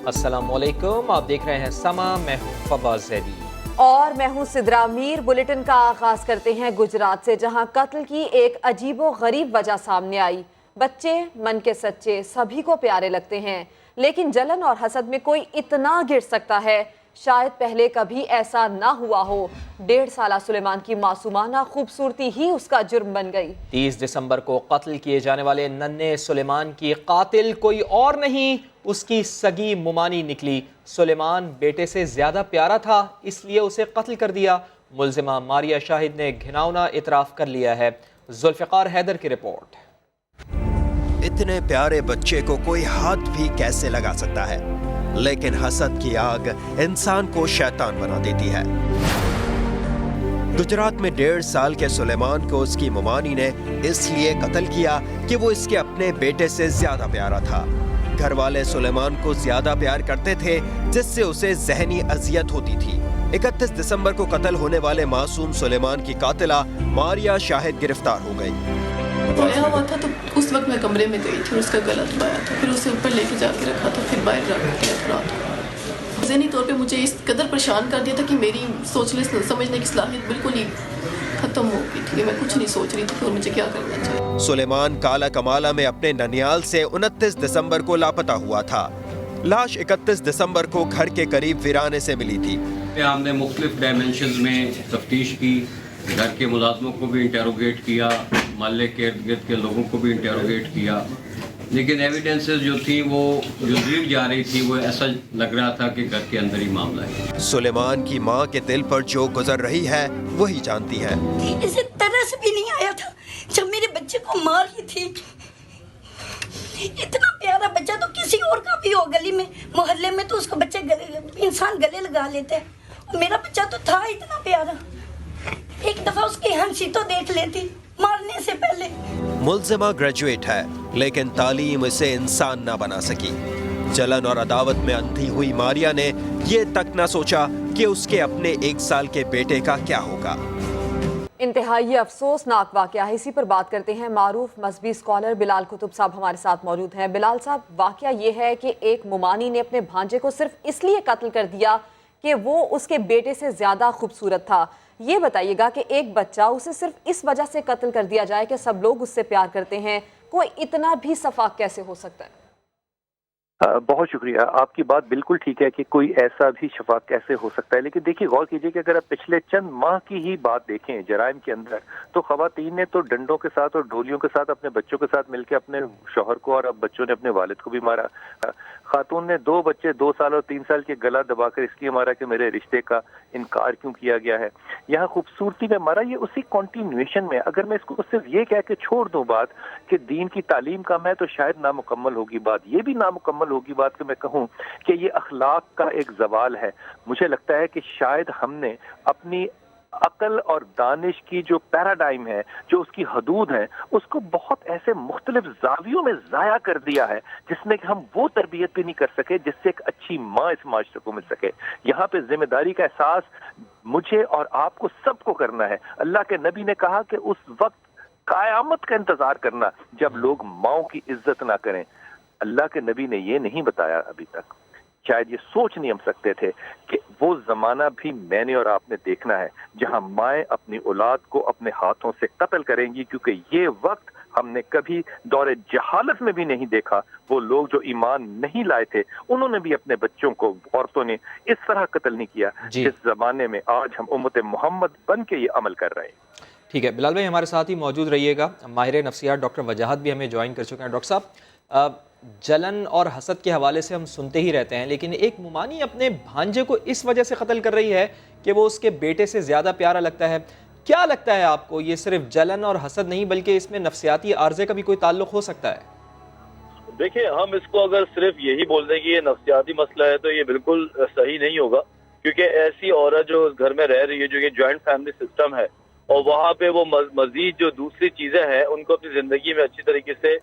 अस्सलाम वालेकुम, आप देख रहे हैं समा, मैं हूं फवाज ज़ैदी और मैं हूं सिद्रा मीर। बुलेटिन का आगाज करते हैं गुजरात से, जहां कत्ल की एक अजीबो गरीब वजह सामने आई। बच्चे मन के सच्चे, सभी को प्यारे लगते हैं, लेकिन जलन और हसद में कोई इतना गिर सकता है, शायद पहले कभी ऐसा ना हुआ हो। 1.5 साला सुलेमान की मासूमाना खूबसूरती ही उसका जुर्म बन गई। 30 दिसंबर को कत्ल किए जाने वाले नन्हे सुलेमान की कातिल कोई और नहीं, उसकी सगी मुमानी निकली। सुलेमान बेटे से ज्यादा प्यारा था, इसलिए उसे कत्ल कर दिया। मुल्जिमा मारिया शाहिद ने घिनौना इतराफ कर लिया है। जुल्फिकार हैदर की रिपोर्ट। इतने प्यारे बच्चे को कोई हाथ भी कैसे लगा सकता है, लेकिन हसद की आग इंसान को शैतान बना देती है। गुजरात में 1.5 साल के सुलेमान को उसकी मुमानी ने इसलिए कत्ल किया कि वो इसके अपने बेटे से ज्यादा प्यारा था। घर वाले सुलेमान को ज्यादा प्यार करते थे, जिससे उसे जहनी अजियत होती थी। 31 दिसंबर को कत्ल होने वाले मासूम सुलेमान की कातिला मारिया शाहिद गिरफ्तार हो गई। सोया हुआ था तो उस वक्त मैं कमरे में गई थी, उसका गला दबाया था, फिर उसे ऊपर लेके जाके रखा था, फिर बाहर रख दिया रात। ज़हनी तौर पे मुझे इस कदर परेशान कर दिया था कि मेरी सोचने समझने की सलाहियत बिल्कुल ही खत्म हो गई थी। मैं कुछ नहीं सोच रही थी कि मुझे क्या करना चाहिए। सुलेमान काला कमाला में अपने ननियाल से 29 दिसंबर को लापता हुआ था। लाश 31 दिसंबर को घर के करीब वीराने से मिली थी। हमने मुख्तलिफ डायमेंशंस में तफ्तीश की, घर के मुलाजमों को भी इंटेरोगेट किया, मोहल्ले के इर्द गिर्द के लोगों को भी इंटेरोगेट किया, लेकिन एविडेंसेस जो थी वो जो लीड जा रही थी वो ऐसा लग रहा था कि घर के अंदर ही मामला है। सुलेमान की मां के दिल पर जो गुजर रही है वही जानती है। इसे तरस भी नहीं आया था जब मेरे बच्चे को मार रही थी। इतना प्यारा बच्चा तो किसी और का भी हो, गली में मोहल्ले में तो उसका बच्चे इंसान गले लगा लेते हैं। मेरा बच्चा तो था इतना प्यारा, एक दफा उसकी हंसी तो देख लेती मारने से पहले। मुल्जिमा ग्रेजुएट है, लेकिन तालीम इसे इंसान ना बना सकी। जलन और अदावत में अंधी हुई मारिया ने ये तक ना सोचा कि उसके अपने 1 साल के बेटे का क्या होगा। इंतहाई अफसोसनाक वाकया है, इसी पर बात करते हैं। मारूफ मजहबी स्कॉलर बिलाल कुतुब साहब हमारे साथ मौजूद हैं। बिलाल साहब, वाकया ये है कि एक मुमानी ने अपने भांजे को सिर्फ इसलिए कत्ल कर दिया कि वो उसके बेटे से ज्यादा खूबसूरत था। ये बताइएगा कि एक बच्चा उसे सिर्फ इस वजह से कत्ल कर दिया जाए कि सब लोग उससे प्यार करते हैं, कोई इतना भी सफाक कैसे हो सकता है? बहुत शुक्रिया। आपकी बात बिल्कुल ठीक है कि कोई ऐसा भी शफाक कैसे हो सकता है, लेकिन देखिए गौर कीजिए कि अगर आप पिछले चंद माह की ही बात देखें जराइम के अंदर, तो खवातीन ने तो डंडों के साथ और ढोलियों के साथ अपने बच्चों के साथ मिलकर अपने शौहर को और अब बच्चों ने अपने वालिद को भी मारा। खातून ने 2 बच्चे 2 साल और 3 साल के गला दबाकर इसलिए मारा कि मेरे रिश्ते का इनकार क्यों किया गया है। यहाँ खूबसूरती में मारा, ये उसी कॉन्टिन्यूएशन में। अगर मैं इसको सिर्फ ये कह के छोड़ दूं बात कि दीन की तालीम का मैं, तो शायद नामुकम्मल होगी बात। ये भी नामुकम्मल होगी बात कि मैं कहूं कि ये अखलाक का एक जवाल है। मुझे लगता है कि शायद हमने अपनी अकल और दानिश की जो पैराडाइम है, जो उसकी हदूद है, उसको बहुत ऐसे मुख्तलिफ जावियों में जाया कर दिया है, जिसमें कि हम वो तरबियत भी नहीं कर सके जिससे एक अच्छी माँ इस माशरे को मिल सके। यहाँ पे जिम्मेदारी का एहसास मुझे और आपको सबको करना है। अल्लाह के नबी ने कहा कि उस वक्त क़यामत का इंतजार करना जब लोग माओं की इज्जत ना करें। अल्लाह के नबी ने ये नहीं बताया अभी तक, शायद ये सोच नहीं हम सकते थे कि वो जमाना भी मैंने और आपने देखना है जहां माएँ अपनी औलाद को अपने हाथों से कत्ल करेंगी, क्योंकि ये वक्त हमने कभी दौरे जहालत में भी नहीं देखा। वो लोग जो ईमान नहीं लाए थे, उन्होंने भी अपने बच्चों को, औरतों ने इस तरह कत्ल नहीं किया जिस जमाने में आज हम उम्मत मोहम्मद बन के ये अमल कर रहे हैं। ठीक है बिलाल भाई, हमारे साथ ही मौजूद रहिएगा। माहिर नफ्सियात डॉक्टर वजाहत भी हमें ज्वाइन कर चुके हैं। डॉक्टर साहब, जलन और हसद के हवाले से हम सुनते ही रहते हैं, लेकिन एक मुमानी अपने भांजे को इस वजह से कत्ल कर रही है कि वो उसके बेटे से ज़्यादा प्यारा लगता है। क्या लगता है आपको, ये सिर्फ जलन और हसद नहीं बल्कि इसमें नफ्सियाती आर्जे का भी कोई ताल्लुक हो सकता है? देखिए, हम इसको अगर सिर्फ यही बोल दें कि ये नफ्सियाती मसला है तो ये बिल्कुल सही नहीं होगा, क्योंकि ऐसी औरत जो घर में रह रही है, जो ये जॉइंट फैमिली सिस्टम है, और वहाँ पे वो मजीद जो दूसरी चीजें हैं उनको अपनी जिंदगी में अच्छी तरीके से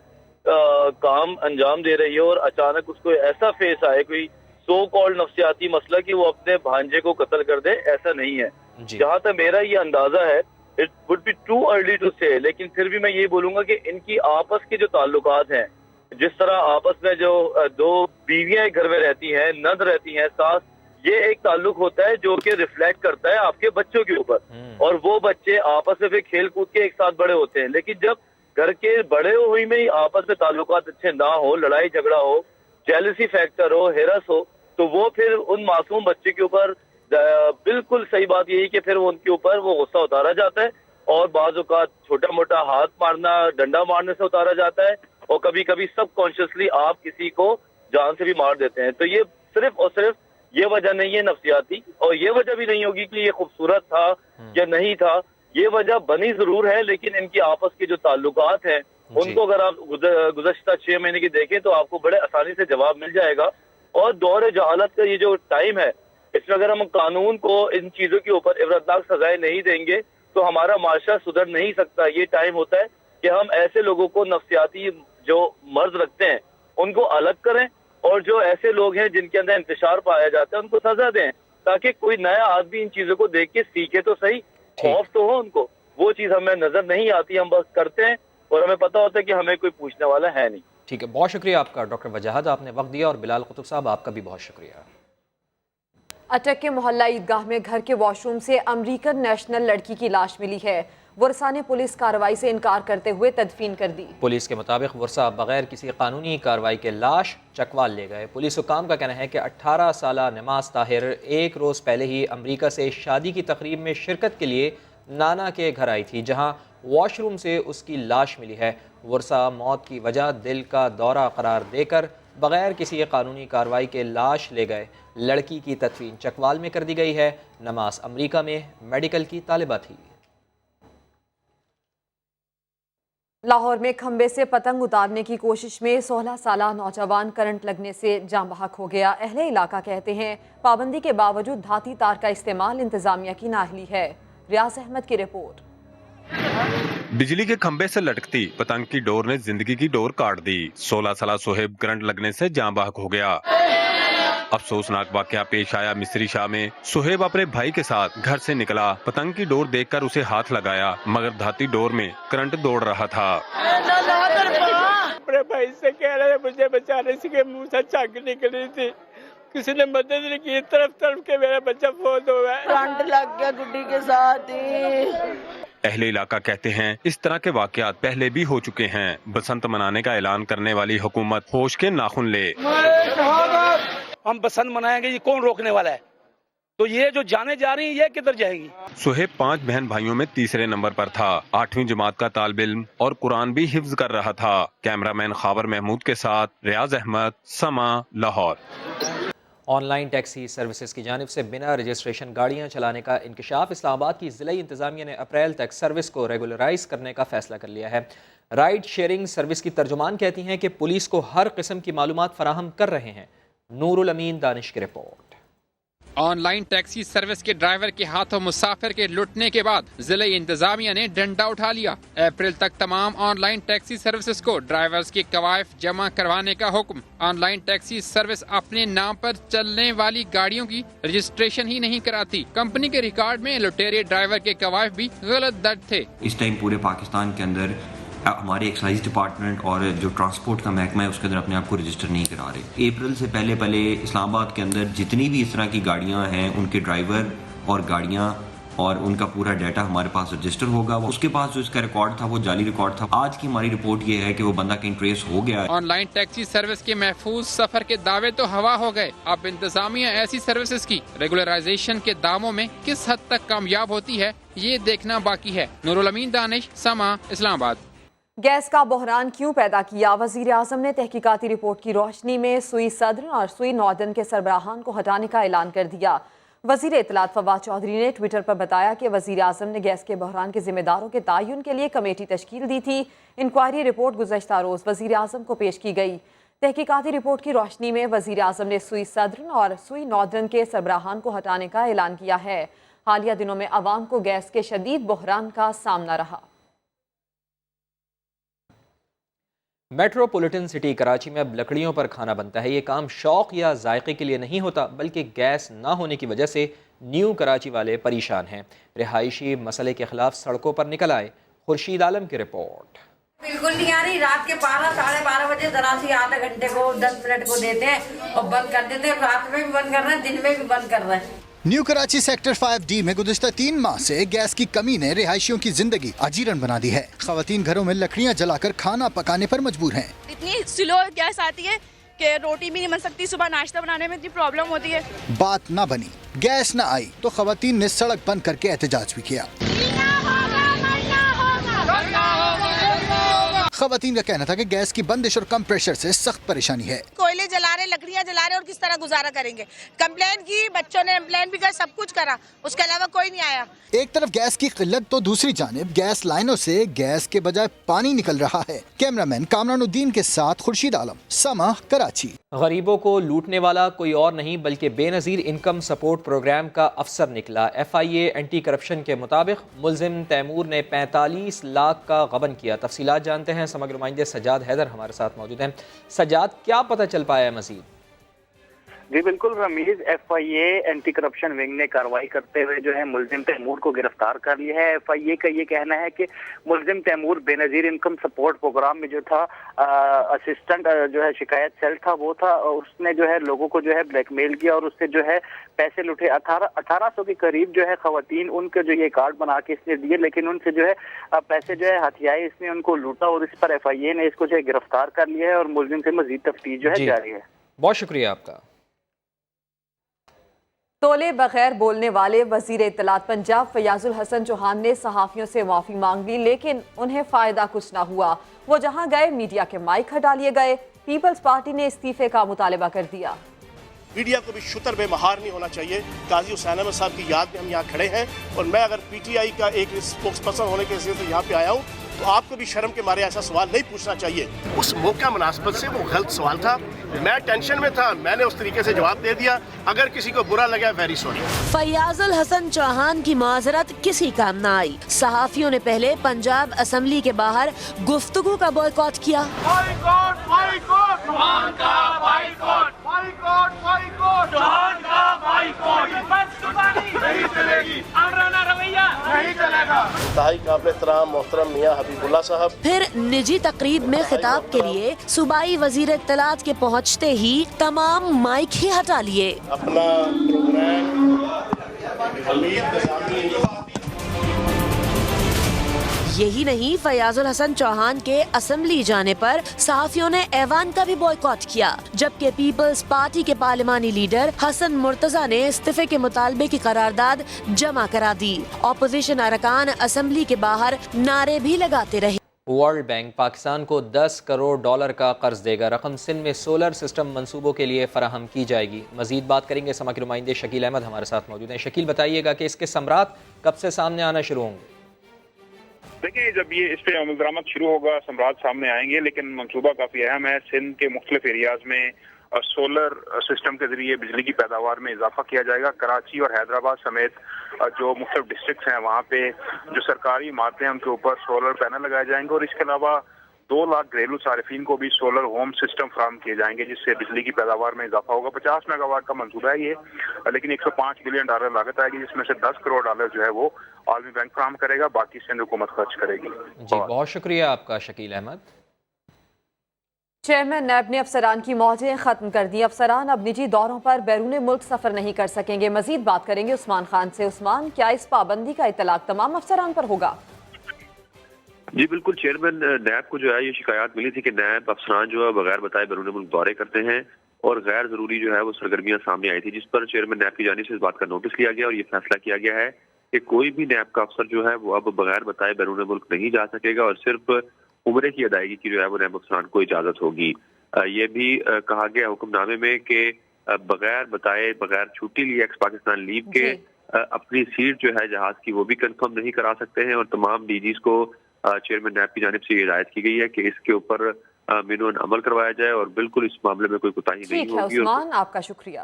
काम अंजाम दे रही है, और अचानक उसको ऐसा फेस आए कोई सो कॉल्ड नफ्सियाती मसला कि वो अपने भांजे को कत्ल कर दे, ऐसा नहीं है। जहाँ तक मेरा ये अंदाजा है, it would be too early to say, लेकिन फिर भी मैं ये बोलूंगा कि इनकी आपस के जो ताल्लुकात हैं, जिस तरह आपस में जो दो बीवियां एक घर में रहती हैं, नंद रहती हैं, सास, ये एक ताल्लुक होता है जो कि रिफ्लेक्ट करता है आपके बच्चों के ऊपर, और वो बच्चे आपस में फिर खेल कूद के एक साथ बड़े होते हैं। लेकिन जब घर के बड़े हुए में ही आपस में ताल्लुकात अच्छे ना हो, लड़ाई झगड़ा हो, जेलसी फैक्टर हो, हेरस हो, तो वो फिर उन मासूम बच्चे के ऊपर बिल्कुल सही बात यही कि फिर उनके ऊपर वो गुस्सा उतारा जाता है, और बाज़ औक़ात छोटा मोटा हाथ मारना, डंडा मारने से उतारा जाता है, और कभी कभी सब कॉन्शियसली आप किसी को जान से भी मार देते हैं। तो ये सिर्फ और सिर्फ ये वजह नहीं है नफ्सियाती, और ये वजह भी नहीं होगी कि ये खूबसूरत था या नहीं था, ये वजह बनी जरूर है, लेकिन इनकी आपस के जो ताल्लुकात हैं उनको अगर आप गुज़श्ता 6 महीने की देखें तो आपको बड़े आसानी से जवाब मिल जाएगा। और दौर जहालत का ये जो टाइम है, इसमें अगर हम कानून को इन चीज़ों के ऊपर इबरतनाक सजाएं नहीं देंगे तो हमारा माशरा सुधर नहीं सकता। ये टाइम होता है कि हम ऐसे लोगों को, नफ्सियाती जो मर्ज रखते हैं, उनको अलग करें, और जो ऐसे लोग हैं जिनके अंदर इंतशार पाया जाता है उनको सजा दें, ताकि कोई नया आदमी इन चीज़ों को देख के सीखे तो सही, खौफ तो हो उनको। वो चीज़ हमें नजर नहीं आती, हम बस करते हैं और हमें पता होता है कि हमें कोई पूछने वाला है नहीं। ठीक है, बहुत शुक्रिया आपका डॉक्टर वजाहत, आपने वक्त दिया, और बिलाल कुतुब साहब आपका भी बहुत शुक्रिया। अटक के मोहल्ला ईदगाह में घर के वॉशरूम से अमेरिकन नेशनल लड़की की लाश मिली है। वर्षा ने पुलिस कार्रवाई से इनकार करते हुए तदफीन कर दी। पुलिस के मुताबिक वर्षा बगैर किसी कानूनी कार्रवाई के लाश चकवाल ले गए। पुलिस हुकाम का कहना है कि 18 साला नमाज ताहिर एक रोज़ पहले ही अमेरिका से शादी की तकरीब में शिरकत के लिए नाना के घर आई थी, जहां वॉशरूम से उसकी लाश मिली है। वर्षा मौत की वजह दिल का दौरा करार देकर बगैर किसी कानूनी कार्रवाई के लाश ले गए। लड़की की तदफीन चकवाल में कर दी गई है। नमाज अमेरिका में मेडिकल की तालिबा थी। लाहौर में खंबे से पतंग उतारने की कोशिश में 16 साला नौजवान करंट लगने से जान बहक हो गया। अहले इलाका कहते हैं पाबंदी के बावजूद धाती तार का इस्तेमाल इंतजामिया की नाअहली है। रियाज अहमद की रिपोर्ट। बिजली के खंबे से लटकती पतंग की डोर ने जिंदगी की डोर काट दी। 16 साला सोहेब करंट लगने से जान बहक हो गया। अफसोसनाक वाकया पेश आया मिस्री शाह में। सोहेब अपने भाई के साथ घर से निकला, पतंग की डोर देखकर उसे हाथ लगाया, मगर धाती डोर में करंट दौड़ रहा था। अपने भाई से कह रहे मुझे बचाने से मुंह से झाग निकली थी, किसी ने मदद नहीं की, तरफ तरफ के मेरा बच्चा फौत हो गया, करंट लग गया गुड्डी के साथ ही। अहले इलाका कहते हैं इस तरह के वाकयात पहले भी हो चुके हैं। बसंत मनाने का ऐलान करने वाली हुकूमत होश के नाखून ले। हम बसंत मनाएंगे, ये कौन रोकने वाला है? तो ये जो जाने जा रही है ये किधर जाएंगी? सोहेब 5 बहन भाइयों में तीसरे नंबर पर था। 8वीं जमात का तालिब इल्म और कुरान भी हिफ्ज कर रहा था। कैमरामैन खाबर महमूद के साथ रियाज अहमद, समा, लाहौर। ऑनलाइन टैक्सी सर्विसेज की जानिब से बिना रजिस्ट्रेशन गाड़ियां चलाने का इंकशाफ। इस्लामाबाद की ज़िला इंतज़ामिया ने अप्रैल तक सर्विस को रेगुलराइज करने का फैसला कर लिया है। राइड शेयरिंग सर्विस की तर्जुमान कहती हैं कि पुलिस को हर किस्म की मालूमात फराहम कर रहे हैं। नूरुल अमीन दानिश की रिपोर्ट। ऑनलाइन टैक्सी सर्विस के ड्राइवर के हाथों मुसाफिर के लुटने के बाद जिले इंतजामिया ने डंडा उठा लिया। अप्रैल तक तमाम ऑनलाइन टैक्सी सर्विसेज को ड्राइवर्स की कवायफ जमा करवाने का हुक्म। ऑनलाइन टैक्सी सर्विस अपने नाम पर चलने वाली गाड़ियों की रजिस्ट्रेशन ही नहीं कराती। कंपनी के रिकॉर्ड में लुटेरे ड्राइवर के कवायफ भी गलत दर्ज थे। इस टाइम पूरे पाकिस्तान के अंदर हमारे एक्साइज डिपार्टमेंट और जो ट्रांसपोर्ट का महकमा है उसके अंदर अपने आप को रजिस्टर नहीं करा रहे। अप्रैल से पहले इस्लामाबाद के अंदर जितनी भी इस तरह की गाड़ियां हैं उनके ड्राइवर और गाड़ियां और उनका पूरा डाटा हमारे पास रजिस्टर होगा। उसके पास जो इसका रिकॉर्ड था वो जाली रिकॉर्ड था। आज की हमारी रिपोर्ट ये है कि वो बंदा कहीं ट्रेस हो गया है। ऑनलाइन टैक्सी सर्विस के महफूज सफर के दावे तो हवा हो गए। अब इंतजामिया ऐसी सर्विसेज की रेगुलराइजेशन के दावों में किस हद तक कामयाब होती है ये देखना बाकी है। नूरुल अमीन दानिश, समा, इस्लामाबाद। गैस का बहरान क्यों पैदा किया? वजीर आजम ने तहकीकाती रिपोर्ट की रोशनी में सुई सदर्न और सुई नॉर्दर्न के सरबराहान को हटाने का ऐलान कर दिया। वजीर इत्तलात फवाद चौधरी ने ट्विटर पर बताया कि वजीर आजम ने गैस के बहरान के जिम्मेदारों के तयन के लिए कमेटी तश्कील दी थी। इंक्वायरी रिपोर्ट गुज़श्ता रोज़ वजीर आजम को पेश की गई। तहकीकाती रिपोर्ट की रोशनी में वजीर आजम ने सुई सदर्न और सुई नॉर्दर्न के सरबराहान को हटाने का ऐलान किया है। हालिया दिनों में आवाम को गैस के शदीद बहरान का सामना रहा। मेट्रोपॉलिटन सिटी कराची में अब लकड़ियों पर खाना बनता है। ये काम शौक़ या जायके के लिए नहीं होता, बल्कि गैस ना होने की वजह से न्यू कराची वाले परेशान हैं। रिहायशी मसले के खिलाफ सड़कों पर निकल आए। खुर्शीद आलम की रिपोर्ट। बिल्कुल नहीं आ रही। रात के 12 साढ़े 12 बजे जरा सी आधे घंटे को 10 मिनट को देते हैं और बंद कर देते हैं। रात में भी बंद कर रहे हैं, दिन में भी बंद कर रहे हैं। न्यू कराची सेक्टर 5D में गुज़िश्ता 3 माह से गैस की कमी ने रिहायशियों की जिंदगी अजीरन बना दी है। ख़वातीन घरों में लकड़ियाँ जलाकर खाना पकाने पर मजबूर हैं। इतनी स्लो गैस आती है कि रोटी भी नहीं बन सकती, सुबह नाश्ता बनाने में इतनी प्रॉब्लम होती है। बात ना बनी, गैस ना आई तो ख़वातीन ने सड़क बंद करके एहतजाज भी किया। ख़वातीन का कहना था कि गैस की बंदिश और कम प्रेशर से सख्त परेशानी है। कोयले जला रहे, लकड़ियाँ जला रहे और किस तरह गुजारा करेंगे। कंप्लेन की, बच्चों ने कंप्लेन भी कर, सब कुछ करा, उसके अलावा कोई नहीं आया। एक तरफ गैस की किल्लत तो दूसरी जानिब गैस लाइनों से गैस के बजाय पानी निकल रहा है। कैमरामैन कामरानुद्दीन के साथ खुर्शीद आलम, समा, कराची। गरीबों को लूटने वाला कोई और नहीं बल्कि बेनज़ीर इनकम सपोर्ट प्रोग्राम का अफसर निकला। FIA एंटी करप्शन के मुताबिक मुलजिम तैमूर ने 45 लाख का गबन किया। तफसीलात जानते हैं, समग्र नुमाइंदे सज्जाद हैदर हमारे साथ मौजूद हैं। सज्जाद, क्या पता चल पाया है मज़ीद? जी बिल्कुल Rameez, FIA anti corruption wing ने कार्रवाई करते हुए जो है मुलजिम तैमूर को गिरफ्तार कर लिया है। FIA का ये कहना है कि मुलजिम Taimur Benazir income support programme में जो था असिस्टेंट जो है शिकायत सेल था वो था, उसने जो है लोगों को जो है ब्लैकमेल किया और उससे जो है पैसे लुटे। 1800 के करीब जो है खवातीन उनके जो ये कार्ड बना के इसने दिए, लेकिन उनसे जो है पैसे जो है हथियाए, इसने उनको लूटा और इस पर FIA ने इसको जो है गिरफ्तार कर लिया है और मुलजिम से मजीद तफ्तीश जो है जारी है। बहुत शुक्रिया आपका। तोले बगैर बोलने वाले वजीर इत्तलात पंजाब फयाजुल हसन चौहान ने सहाफ़ियों से माफ़ी मांग ली, लेकिन उन्हें फ़ायदा कुछ ना हुआ। वो जहां गए मीडिया के माइक हटा लिए गए। पीपल्स पार्टी ने इस्तीफे का मुतालबा कर दिया। मीडिया को भी शुतर बेमहार नहीं होना चाहिए। काजी हुसैन अहमद साहब की याद में हम यहाँ खड़े हैं और मैं अगर PTI का एक स्पोक्स पर्सन होने के हिसाब से यहाँ पे आया हूँ तो आपको भी शर्म के मारे ऐसा सवाल नहीं पूछना चाहिए। उस मौका मुनासिबत से वो गलत सवाल था, मैं टेंशन में था, मैंने उस तरीके से जवाब दे दिया। अगर किसी को बुरा लगा वेरी सॉरी। फयाजुल हसन चौहान की माजरत किसी काम न आई। सहाफियों ने पहले पंजाब असेंबली के बाहर गुफ्तगू का बॉयकॉट किया। मोहतरम मियां हबीबुल्लाह साहब। फिर निजी तकरीब में खिताब के लिए सूबाई वजीर इत्तलात के पहुँचते ही तमाम माइक ही हटा लिए। अपना यही नहीं, फयाजुल हसन चौहान के असेंबली जाने पर सहाफियों ने ऐवान का भी बॉयकॉट किया, जबकि पीपल्स पार्टी के पार्लिमानी लीडर हसन मुर्तजा ने इस्तीफे के मुतालबे की करारदाद जमा करा दी। ऑपोजिशन अरकान असेंबली के बाहर नारे भी लगाते रहे। वर्ल्ड बैंक पाकिस्तान को $10 करोड़ का कर्ज देगा। रकम सिंध में सोलर सिस्टम मंसूबों के लिए फराहम की जाएगी। मजीद बात करेंगे, समा के नुमाइंदे शकील अहमद हमारे साथ मौजूद हैं। शकील, बताइएगा कि इसके समरात कब से सामने आना शुरू होंगे? देखिए, जब ये इस पे अमल दरामद शुरू होगा समरात सामने आएंगे, लेकिन मंसूबा काफ़ी अहम है। सिंध के मुख्तलिफ एरियाज में सोलर सिस्टम के जरिए बिजली की पैदावार में इजाफा किया जाएगा। कराची और हैदराबाद समेत जो मुख्तलिफ डिस्ट्रिक्ट हैं वहाँ पे जो सरकारी इमारतें हैं उनके ऊपर सोलर पैनल लगाए जाएंगे और इसके अलावा 2 लाख घरेलू सारिफीन को भी सोलर होम सिस्टम फराहम किए जाएंगे, जिससे बिजली की पैदावार में इजाफा होगा। 50 मेगावाट का मंसूबा है ये, लेकिन $105 बिलियन लागत आएगी, जिसमें से $10 करोड़ जो है वो आलमी बैंक फराहम करेगा, बाकी सिंध हुकूमत खर्च करेगी। जी, बहुत शुक्रिया आपका शकील अहमद। चेयरमैन नैब ने अफसरान की मौजें खत्म कर दी। अफसरान अब निजी दौरों पर बैरून मुल्क सफर नहीं कर सकेंगे। मजीद बात करेंगे उस्मान खान से। उस्मान, क्या इस पाबंदी का इतलाक तमाम अफसरान पर होगा? जी बिल्कुल, चेयरमैन नैब को जो है ये शिकायत मिली थी कि नैब अफसरान जो है बगैर बताए बैरून मुल्क दौरे करते हैं और गैर जरूरी जो है वो सरगर्मियां सामने आई थी, जिस पर चेयरमैन नैब की जानिब से इस बात का नोटिस लिया गया और ये फैसला किया गया है कि कोई भी नैब का अफसर जो है वो अब बगैर बताए बैरून मुल्क नहीं जा सकेगा और सिर्फ उम्रे की अदायगी की जो है वो नैब अफसरान को इजाजत होगी। ये भी कहा गया हुक्मनामे में कि बगैर बताए, बगैर छुट्टी लिए एक्स पाकिस्तान लीव के अपनी सीट जो है जहाज की वो भी कंफर्म नहीं करा सकते हैं और तमाम DGs को चेयरमैन नैब की जानिब से ये हिदायत की गई है कि इसके ऊपर मिनून अमल करवाया जाए और बिल्कुल इस मामले में कोई कोताही नहीं होगी। उस्मान, आपका शुक्रिया।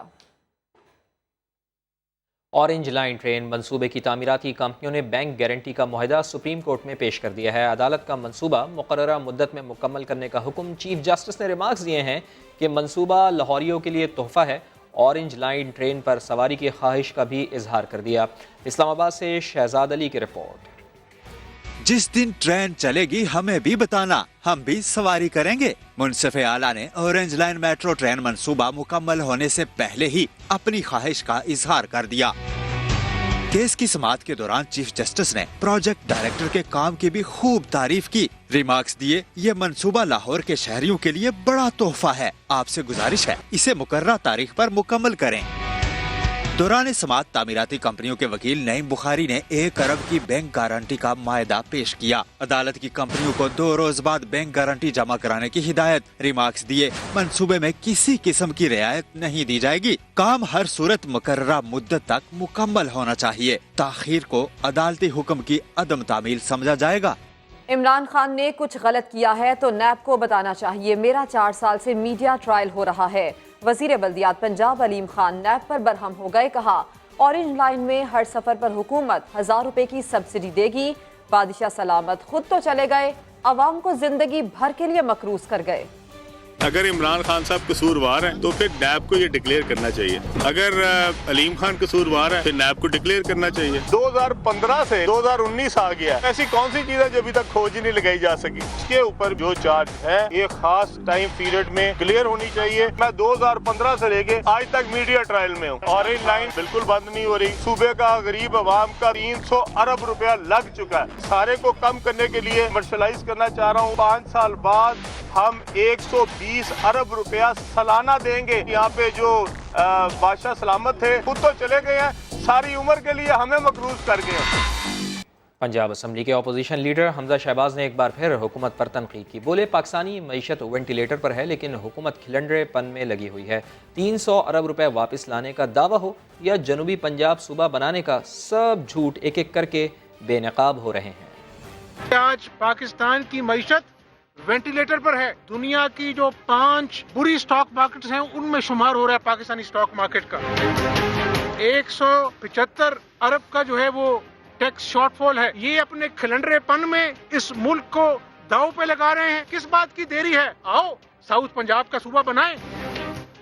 ऑरेंज लाइन ट्रेन मंसूबे की तामीराती कंपनियों ने बैंक गारंटी का मुआहदा सुप्रीम कोर्ट में पेश कर दिया है। अदालत का मंसूबा मुकर्ररा मुद्दत में मुकम्मल करने का हुक्म। चीफ जस्टिस ने रिमार्क्स दिए हैं कि मंसूबा लाहौरियों के लिए तोहफा है। ऑरेंज लाइन ट्रेन पर सवारी की ख्वाहिश का भी इजहार कर दिया। इस्लामाबाद से शहजाद अली की रिपोर्ट। जिस दिन ट्रेन चलेगी हमें भी बताना, हम भी सवारी करेंगे। मुंसिफ आला ने ऑरेंज लाइन मेट्रो ट्रेन मंसूबा मुकम्मल होने से पहले ही अपनी ख्वाहिश का इजहार कर दिया। केस की समाअत के दौरान चीफ जस्टिस ने प्रोजेक्ट डायरेक्टर के काम की भी खूब तारीफ की। रिमार्क्स दिए, ये मंसूबा लाहौर के शहरियों के लिए बड़ा तोहफा है। आपसे गुजारिश है इसे मुकर्ररा तारीख पर मुकम्मल करें। दौरान समाअत तामीराती कंपनियों के वकील नईम बुखारी ने 1 अरब की बैंक गारंटी का मायदा पेश किया। अदालत की कंपनियों को 2 रोज बाद बैंक गारंटी जमा कराने की हिदायत। रिमार्क्स दिए, मंसूबे में किसी किस्म की रियायत नहीं दी जाएगी। काम हर सूरत मुकर्ररा मुद्दत तक मुकम्मल होना चाहिए। ताखीर को अदालती हुक्म की अदम तामील समझा जाएगा। इमरान खान ने कुछ गलत किया है तो नैब को बताना चाहिए। मेरा 4 साल से मीडिया ट्रायल हो रहा है। वजीर बल्दियात पंजाब अलीम खान नैब पर बरहम हो गए। कहा, ऑरेंज लाइन में हर सफर पर हुकूमत 1000 रुपए की सब्सिडी देगी। बादशाह सलामत खुद तो चले गए, अवाम को जिंदगी भर के लिए मकरूज कर गए। अगर इमरान खान साहब कसूरवार हैं तो फिर नैब को ये डिक्लेयर करना चाहिए। अगर अलीम खान कसूरवार है फिर नैब को डिक्लेयर करना चाहिए। 2015 से 2019 आ गया, ऐसी कौन सी चीज है जो अभी तक खोज ही नहीं लगाई जा सकी। इसके ऊपर जो चार्ज है ये खास टाइम पीरियड में क्लियर होनी चाहिए। मैं 2015 से लेके आज तक मीडिया ट्रायल में हूँ। ऑरेंज लाइन बिल्कुल बंद नहीं हो रही। सूबे का गरीब आवाम का 300 अरब रुपया लग चुका है। सारे को कम करने के लिए कमर्शलाइज करना चाह रहा हूँ। 5 साल बाद हम 120 अरब रुपया सालाना देंगे। यहाँ पे जो बादशाह सलामत थे खुद तो चले गए हैं, सारी उम्र के लिए हमें मकरूज कर गए। पंजाब असम्बली के अपोजिशन लीडर हमजा शहबाज ने एक बार फिर हुकूमत पर तनकीद की। बोले, पाकिस्तानी मईशत वेंटिलेटर पर है लेकिन हुकूमत खिलंडरेपन में लगी हुई है। 300 अरब रुपए वापस लाने का दावा हो या जनूबी पंजाब सूबा बनाने का, सब झूठ एक एक करके बेनकाब हो रहे हैं। आज पाकिस्तान की मईशत वेंटिलेटर पर है। दुनिया की जो 5 बुरी स्टॉक मार्केट्स हैं उनमें शुमार हो रहा है पाकिस्तानी स्टॉक मार्केट का। 175 अरब का जो है वो टैक्स शॉर्टफॉल है। ये अपने खिलंडरेपन में इस मुल्क को दांव पे लगा रहे हैं। किस बात की देरी है? आओ साउथ पंजाब का सूबा बनाएं।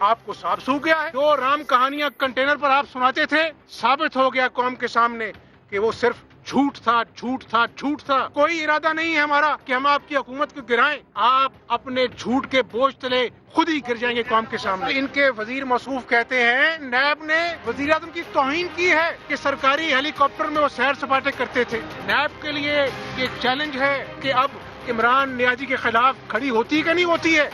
आपको साफ सूख गया है। जो राम कहानियां कंटेनर पर आप सुनाते थे, साबित हो गया कौम के सामने कि वो सिर्फ झूठ था, झूठ था, झूठ था। कोई इरादा नहीं है हमारा कि हम आपकी हुकूमत को गिराएं। आप अपने झूठ के बोझ तले खुद ही गिर जाएंगे कौम के सामने। इनके वजीर मौसूफ कहते हैं नैब ने वजीर आज़म की तौहीन की है कि सरकारी हेलीकॉप्टर में वो सैर सपाटे करते थे। नैब के लिए ये चैलेंज है कि अब इमरान नियाजी के खिलाफ खड़ी होती है कि नहीं होती है।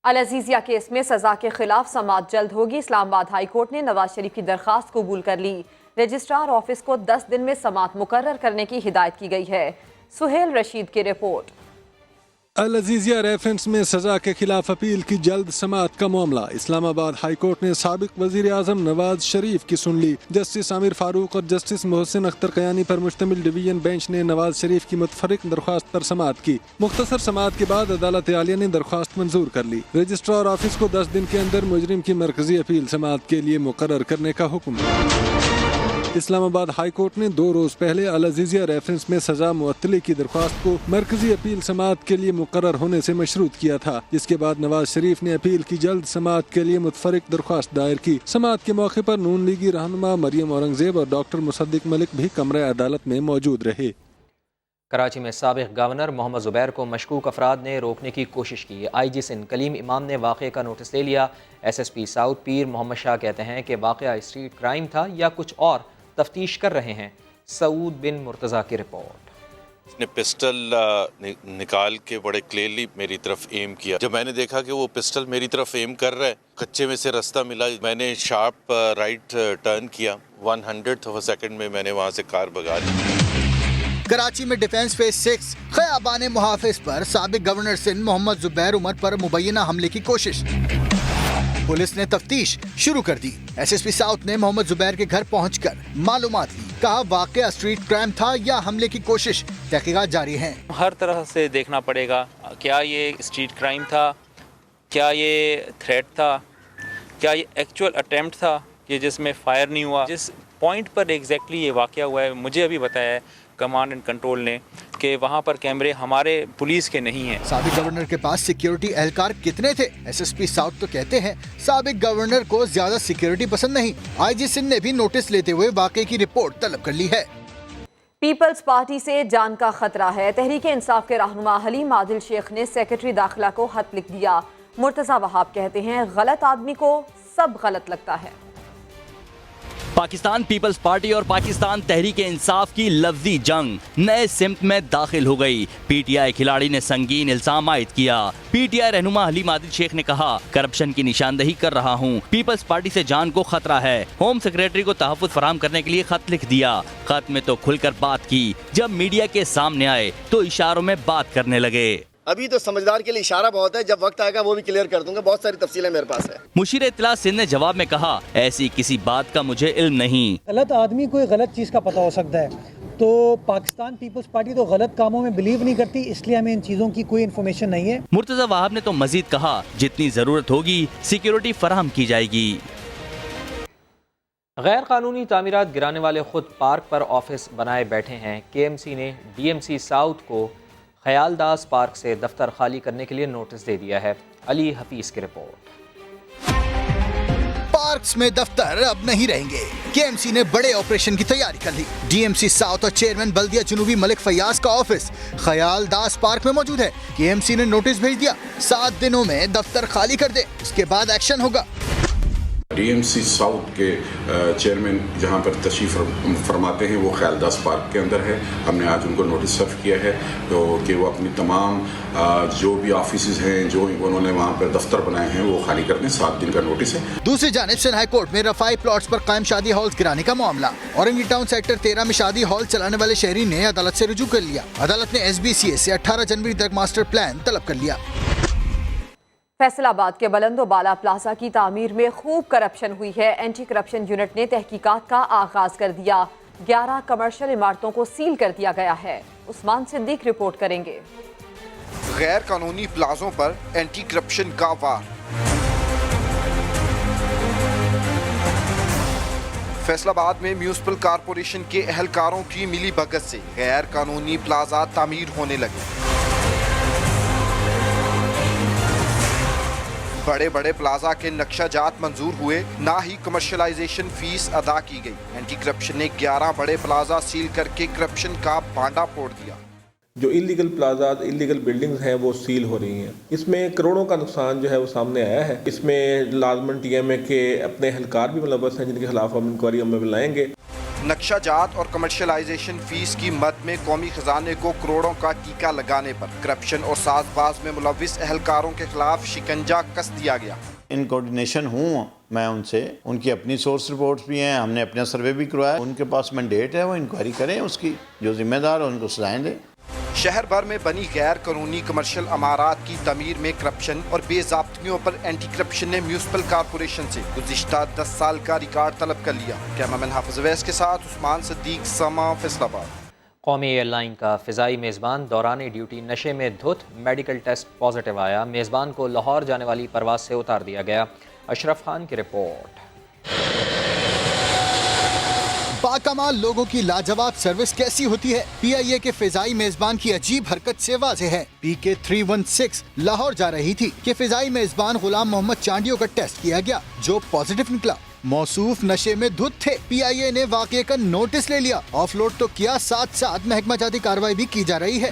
अल अजीजिया केस में सजा के खिलाफ समाअत जल्द होगी। इस्लामाबाद हाई कोर्ट ने नवाज शरीफ की दरखास्त कबूल कर ली। रजिस्ट्रार ऑफिस को 10 दिन में समाअत मुकर्रर करने की हिदायत की गई है। सुहेल रशीद की रिपोर्ट। अल अजीजिया रेफरेंस में सजा के खिलाफ अपील की जल्द समाअत का मामला। इस्लामाबाद हाई कोर्ट ने साबिक वजीर आजम नवाज शरीफ की सुन ली। जस्टिस आमिर फारूक और जस्टिस मोहसिन अख्तर कयानी पर मुश्तमिल डिवीजन बेंच ने नवाज शरीफ की मुतफरिक दरख्वास्त पर समाअत की। मुख्तसर समाअत के बाद अदालत आलिया ने दरख्वास्त मंजूर कर ली। रजिस्ट्रार ऑफिस को 10 दिन के अंदर मुजरिम की मरकजी अपील समाअत के लिए मुकर्रर करने का हुक्म। इस्लामाबाद हाई कोर्ट ने 2 रोज पहले अल अजीजिया रेफरेंस में सजा मुअत्तली की दरख्वास्त को मरकजी अपील समाअत के लिए मुकर्रर होने से मशरूत किया था, जिसके बाद नवाज शरीफ ने अपील की जल्द समाअत के लिए मुतफरिक दरख्वास्त दायर की। समाअत के मौके पर नून लीगी रहनुमा मरियम औरंगजेब और डॉक्टर मुसद्दिक मलिक भी कमरे अदालत में मौजूद रहे। कराची में साबिक गवर्नर मोहम्मद जुबैर को मशकूक अफराद ने रोकने की कोशिश की। IG सिंध कलीम इमाम ने वाक़े का नोटिस ले लिया। SSP साउथ पीर मोहम्मद शाह कहते हैं कि वाक़या स्ट्रीट क्राइम था या कुछ और, तफ्तीश कर रहे हैं। सऊद बिन मुर्तज़ा की रिपोर्ट। उसने पिस्टल निकाल के बड़े क्लियरली मेरी तरफ एम किया। जब मैंने देखा कि वो पिस्टल मेरी तरफ एम कर रहा है, कच्चे में से रास्ता मिला, मैंने शार्प राइट टर्न किया। 100th of a सेकंड में मैंने वहाँ से कार भगा ली। कराची में डिफेंस फेज 6 ख़याबान मुहाफिज पर साबिक गवर्नर सिंध मोहम्मद जुबैर उमर पर मुबैना हमले की कोशिश। पुलिस ने तफ्तीश शुरू कर दी। SSP साउथ ने मोहम्मद जुबैर के घर पहुंचकर मालूमात ली। कहा वाकया स्ट्रीट क्राइम था या हमले की कोशिश, तहकीकात जारी है। हर तरह से देखना पड़ेगा, क्या ये स्ट्रीट क्राइम था, क्या ये थ्रेट था, क्या ये एक्चुअल अटेम्प्ट था कि जिसमें फायर नहीं हुआ। जिस पॉइंट पर एग्जैक्टली ये वाकया हुआ है, मुझे अभी बताया है कमांड एंड कंट्रोल ने कि वहाँ पर कैमरे हमारे पुलिस के नहीं हैं। साबिक गवर्नर के पास सिक्योरिटी एहलकार कितने थे? SSP साउथ तो कहते हैं साबिक गवर्नर को ज्यादा सिक्योरिटी पसंद नहीं। IG सिंध ने भी नोटिस लेते हुए वाकये की रिपोर्ट तलब कर ली है। पीपल्स पार्टी से जान का खतरा है। तहरीक इंसाफ के रहनुमा हलीम आदिल शेख ने सेक्रेटरी दाखिला को खत लिख दिया। मुर्तज़ा वहाब कहते हैं गलत आदमी को सब गलत लगता है। पाकिस्तान पीपल्स पार्टी और पाकिस्तान तहरीक इंसाफ की लफ्जी जंग नए सिमत में दाखिल हो गई। पीटीआई खिलाड़ी ने संगीन इल्जाम आयद किया। पीटीआई रहनुमा हलीम आदिल शेख ने कहा, करप्शन की निशानदही कर रहा हूँ, पीपल्स पार्टी से जान को खतरा है। होम सेक्रेटरी को तहफ़्फ़ुज़ फराहम करने के लिए खत लिख दिया। खत में तो खुलकर बात की, जब मीडिया के सामने आए तो इशारों में बात करने लगे। अभी तो समझदार के लिए इशारा बहुत है, जब वक्त आएगा वो भी क्लियर कर दूंगा, बहुत सारी तफसीलें मेरे पास है। मुशीर इत्तला सिंध ने जवाब में कहा, ऐसी किसी बात का मुझे इल्म नहीं। गलत आदमी को गलत चीज़ का पता हो सकता है, तो पाकिस्तान पीपल्स पार्टी तो गलत कामों में बिलीव नहीं करती, इसलिए हमें इन चीज़ों की कोई इन्फॉर्मेशन नहीं है। मुर्तज़ा वहाब ने तो मजीद कहा, जितनी ज़रूरत होगी सिक्योरिटी फराहम की जाएगी। गैर कानूनी तामीरात गिराने वाले खुद पार्क पर ऑफिस बनाए बैठे हैं। केएमसी ने डीएमसी साउथ को ख्यालदास पार्क से दफ्तर खाली करने के लिए नोटिस दे दिया है। अली हफीज की रिपोर्ट। पार्क्स में दफ्तर अब नहीं रहेंगे। केएमसी ने बड़े ऑपरेशन की तैयारी कर ली। डीएमसी साउथ और चेयरमैन बल्दिया जनूबी मलिक फयाज का ऑफिस ख्यालदास पार्क में मौजूद है। केएमसी ने नोटिस भेज दिया, 7 दिनों में दफ्तर खाली कर दे, उसके बाद एक्शन होगा। डीएमसी साउथ के चेयरमैन जहां पर तशरीफ फरमाते हैं वो ख्यालदास पार्क के अंदर है। हमने आज उनको नोटिस सर्व किया है तो कि वो अपनी तमाम जो भी ऑफिसेज हैं, जो उन्होंने वहां पर दफ्तर बनाए हैं, वो खाली कर दें। 7 दिन का नोटिस है। दूसरी जानिब सिंध हाई कोर्ट में रफाई प्लॉट्स पर कायम शादी हॉल्स गिराने का मामला। औरंगी टाउन सेक्टर 13 में शादी हॉल चलाने वाले शहरी ने अदालत से रुजू कर लिया। अदालत ने SBCA से 18 जनवरी तक मास्टर प्लान तलब कर लिया। फैसलाबाद के बुलंदो बाला प्लाजा की तामीर में खूब करप्शन हुई है। एंटी करप्शन यूनिट ने तहकीकात का आगाज कर दिया। 11 कमर्शियल इमारतों को सील कर दिया गया है। उस्मान सिद्दीक रिपोर्ट करेंगे। गैर कानूनी प्लाजों पर एंटी करप्शन का वार। फैसलाबाद में म्यूनिसिपल कारपोरेशन के एहलकारों की मिली भगत से गैर कानूनी प्लाजा तामीर होने लगे। बड़े बड़े प्लाजा के नक्शाजात मंजूर हुए, ना ही कमर्शलाइजेशन फीस अदा की गई। एंटी करप्शन ने 11 बड़े प्लाजा सील करके करप्शन का भांडा फोड़ दिया। जो इलीगल प्लाजा, इलीगल बिल्डिंग्स हैं वो सील हो रही हैं। इसमें करोड़ों का नुकसान जो है वो सामने आया है। इसमें लाजमन TMA के अपने एहलकार भी मुलव्वस हैं, जिनके खिलाफ हम इंक्वायरी में बुलाएंगे। नक्शाजात और कमर्शलाइजेशन फीस की मद में कौमी खजाने को करोड़ों का टीका लगाने पर करप्शन और साजबाज में मुलव्विस एहलकारों के खिलाफ शिकंजा कस दिया गया। इन कोऑर्डिनेशन हूँ मैं उनसे, उनकी अपनी सोर्स रिपोर्ट्स भी हैं, हमने अपना सर्वे भी करवाया। उनके पास मैंडेट है, वो इंक्वायरी करें, उसकी जो जिम्मेदार है उनको सजाएं दें। शहर भर में बनी गैर कानूनी कमर्शियल इमारात की तमीर में करप्शन और बेज़ाब्तियों पर एंटी करप्शन ने म्यूनिसिपल कारपोरेशन से गुज़िश्ता 10 साल का रिकॉर्ड तलब कर लिया। कैमरामैन हाफिज अवैस के साथ उस्मान सिद्दीक, समा, फैसलाबाद। कौमी एयरलाइन का फ़िज़ाई मेज़बान दौरान ड्यूटी नशे में धुत, मेडिकल टेस्ट पॉजिटिव आया। मेज़बान को लाहौर जाने वाली परवाज से उतार दिया गया। अशरफ खान की रिपोर्ट। बाकमाल लोगों की लाजवाब सर्विस कैसी होती है, PIA के फ़िज़ाई मेज़बान की अजीब हरकत से वाज़ेह है। PK 316 लाहौर जा रही थी कि फ़िज़ाई मेज़बान गुलाम मोहम्मद चांडियों का टेस्ट किया गया, जो पॉजिटिव निकला। मौसूफ नशे में धुत थे। PIA ने वाक़े का नोटिस ले लिया। ऑफलोड तो किया, साथ साथ महकमा जाती कार्रवाई भी की जा रही है।